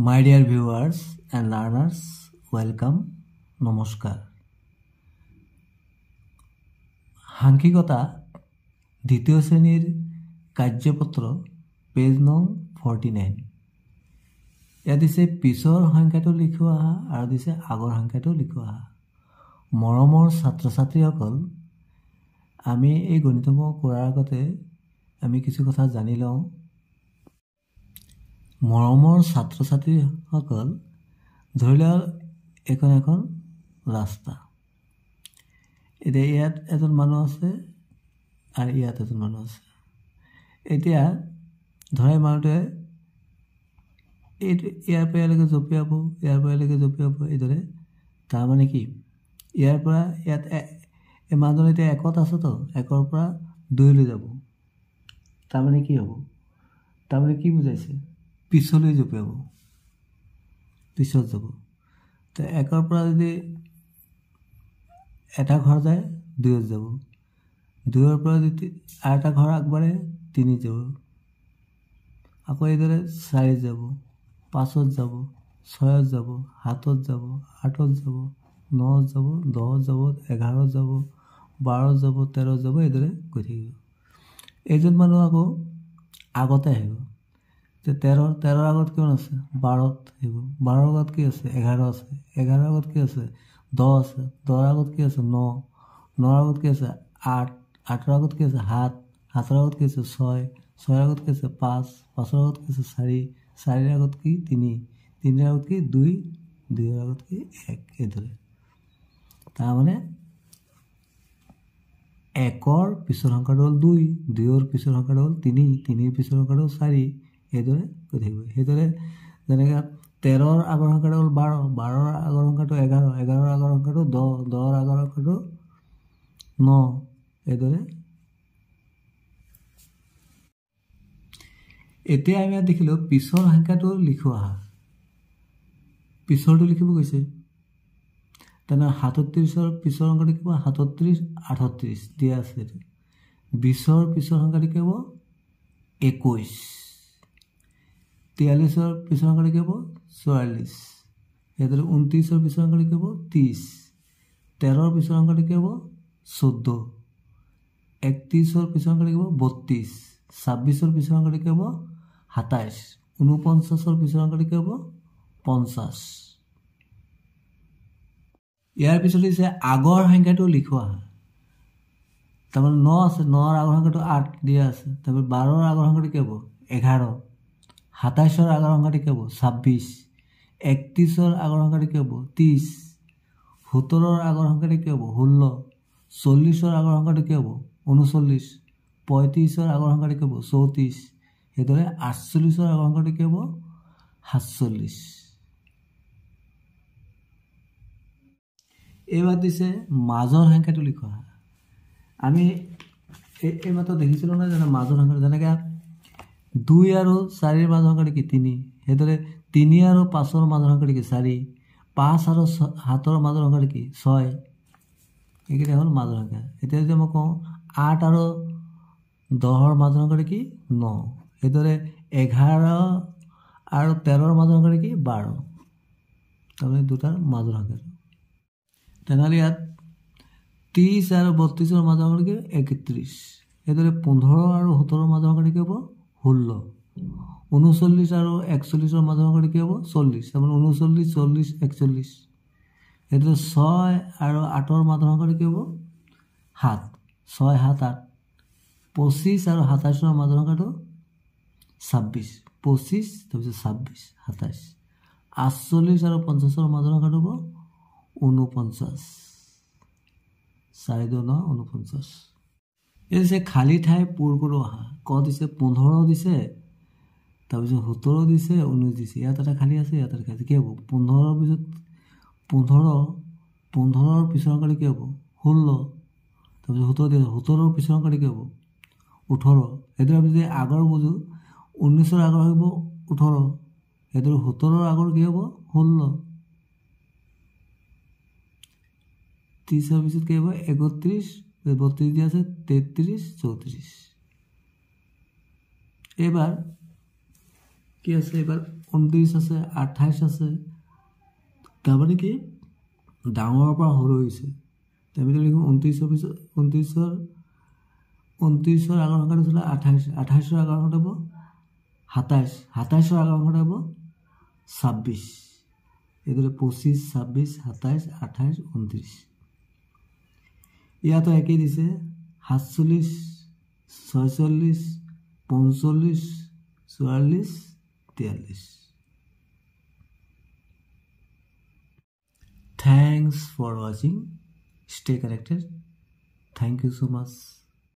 My dear viewers and learners, welcome, নমস্কাৰ। সাংখ্যিকতা দ্বিতীয় শ্ৰেণীৰ কাৰ্যপত্ৰ পেজ নং 49। ইয়াত দিছে পিছৰ সংখ্যাটো লিখোৱা আৰু দিছে আগৰ সংখ্যাটো লিখোৱা। মৰমৰ ছাত্ৰ ছাত্ৰীসকল, আমি এই গণিতসমূহ কৰাৰ আগতে আমি কিছু কথা জানি লওঁ। মৰমৰ ছাত্ৰ ছাত্ৰীসকল, ধৰি লওক এখন ৰাস্তা। এতিয়া ইয়াত এজন মানুহ আছে আৰু ইয়াত এজন মানুহ আছে। এতিয়া ধৰে মানুহটোৱে এইটো ইয়াৰ পৰা ইয়ালৈকে জঁপিয়াব, ইয়াৰ পৰা ইয়ালৈকে জঁপিয়াব, এইদৰে। তাৰমানে কি, ইয়াৰ পৰা ইয়াত এই মানুহজন এতিয়া একত আছেতো, একৰ পৰা 2লৈ যাব। তাৰমানে কি হ'ব? তাৰমানে কি বুজাইছে? পিছলৈ জঁপিয়াব, পিছত যাব। তো একৰ পৰা যদি এটা ঘৰ যায় 2ত যাব, 2ৰ পৰা যদি আৰু এটা ঘৰ আগবাঢ়ে 3ত যাব, আকৌ এইদৰে 4ত যাব, 5ত যাব, 6ত যাব, 7ত যাব, 8ত যাব, 9ত যাব, 10ত যাব, 11ত যাব, 12ত যাব, 13ত যাব, এইদৰে গৈ থাকিব। এইজন মানুহ আকৌ আগতে আহিব। 13ৰ আগত কিমান আছে? 12ত আহিব। 12ৰ আগত কি আছে? 11 আছে। 11ৰ আগত কি আছে? 10 আছে। 10ৰ আগত কি আছে? 9। 9ৰ আগত কি আছে? 8। 8ৰ আগত কি আছে? 7। 7ৰ আগত কি আছে? 6। 6ৰ আগত কি আছে? 5। 5ৰ আগত কি আছে? 4। 4ৰ আগত কি? 3। 3ৰ আগত কি? 2। 2ৰ আগত কি? 1। এইদৰে। তাৰমানে একৰ পিছৰ সংখ্যাটো হ'ল 2, 2ৰ পিছৰ সংখ্যাটো হ'ল 3, 3ৰ পিছৰ সংখ্যাটো হ'ল 4, এইদৰে গৈ থাকিব। সেইদৰে যেনেকৈ 13ৰ আগৰ সংখ্যাটো হ'ল 12, 12ৰ আগৰ সংখ্যাটো 11, 11ৰ আগৰ সংখ্যাটো 10, 10ৰ আগৰ সংখ্যাটো 9, এইদৰে। এতিয়া আমি ইয়াত দেখিলোঁ পিছৰ সংখ্যাটো লিখোৱা। পিছৰটো লিখিব কৈছে। তেনেহ'লে 37ৰ পিছৰ সংখ্যাটো কি হ'ব? 37, 38 দিয়া আছে। 20ৰ পিছৰ সংখ্যাটো কি হ'ব? 21। 43ৰ পিছৰ সংখ্যাটো কি হ'ব? 44। সেইদৰে 29ৰ পিছৰ সংখ্যাটো কি হ'ব? 30। 13ৰ পিছৰ সংখ্যাটো কি হ'ব? 14। 31ৰ পিছৰ সংখ্যাটো কি হ'ব? 32। 26ৰ পিছৰ সংখ্যাটো কি হ'ব? 27। 49ৰ পিছৰ সংখ্যাটো কি হ'ব? 50। ইয়াৰ পিছত দিছে আগৰ সংখ্যাটো লিখোৱা। তাৰমানে 9 আছে, 9ৰ আগৰ সংখ্যাটো 8 দিয়া আছে। তাৰপৰা 12ৰ আগৰ সংখ্যাটো কি হ'ব? 11। 27ৰ আগৰ সংখ্যাটো কি হ'ব? 26। 31ৰ আগৰ সংখ্যাটো কি হ'ব? 30। 17ৰ আগৰ সংখ্যাটো কি হ'ব? 16। 40ৰ আগৰ সংখ্যাটো কি হ'ব? 39। 35ৰ আগৰ সংখ্যাটো কি হ'ব? 34। সেইদৰে 48ৰ আগৰ সংখ্যাটো কি হ'ব? 47। এইবাৰ দিছে মাজৰ সংখ্যাটো লিখোৱা। আমি এইমাত্ৰ দেখিছিলোঁ নহয় জানো মাজৰ সংখ্যাটো? যেনেকৈ 2 আৰু 4ৰ মাজৰ সংখ্যাটো কি? 3। সেইদৰে 3 আৰু 5ৰ মাজৰ সংখ্যাটো কি? 4। 5 আৰু 7ৰ মাজৰ সংখ্যাটো কি? 6। এইকেইটা হ'ল মাজৰ সংখ্যা। এতিয়া যদি মই কওঁ 8 আৰু 10ৰ মাজৰ সংখ্যাটো কি? 9। সেইদৰে 11 আৰু 13ৰ মাজৰ সংখ্যাটো কি? 12। তাৰমানে দুটাৰ মাজৰ সংখ্যাটো। তেনেহ'লে ইয়াত 30 আৰু 32ৰ মাজৰ সংখ্যাটো কি? 31। সেইদৰে 15 আৰু 17ৰ মাজৰ সংখ্যাটো কি হ'ব? 16। 39 আৰু 41ৰ মাজৰ সংখ্যাটো কি হ'ব? 40। তাৰমানে 39, 40, 41। সেইদৰে 6 আৰু 8ৰ মাজৰ সংখ্যাটো কি হ'ব? 7। 6, 7, 8। 25 আৰু 27ৰ মাজৰ সংখ্যাটো 26। 25, তাৰপিছত 26, 27। 48 আৰু 50ৰ মাজৰ সংখ্যাটো হ'ব 49। 4 2 9, 49। এই দিছে খালী ঠাই পূৰ কৰোঁ অহা। ক দিছে 15 দিছে, তাৰপিছত 17 দিছে, 19 দিছে। ইয়াত এটা খালী আছে, ইয়াত এটা খালী। কি হ'ব? 15ৰ পিছত 15ৰ পিছৰ সংখ্যাটো কি হ'ব? 16। তাৰপিছত 17 দিছে, 17ৰ পিছৰ সংখ্যাটো কি হ'ব? 18। সেইদৰে আমি যদি আগৰ বুজোঁ 19ৰ আগৰ হ'ব 18। সেইদৰে 17ৰ আগৰ কি হ'ব? 16। 30ৰ পিছত কি হ'ব? 31। 32 দিয়া আছে, 33, 34। এইবাৰ কি আছে এবাৰ 29 আছে 28 আছে তাৰমানে কি ডাঙৰৰ পৰা সৰু হৈছে আমি লিখোঁ 29ৰ পিছত 29ৰ আগৰ সংখ্যাটো আছিলে 28 28ৰ আগৰ সংখ্যাটো হ'ব 27 27ৰ আগৰ সংখ্যাটো হ'ব 26 এইদৰে 25 26 27 28 29 ইয়াতো একেই দিছে 47 46 45 44 43 Thanks for watching. Stay connected. Thank you so much.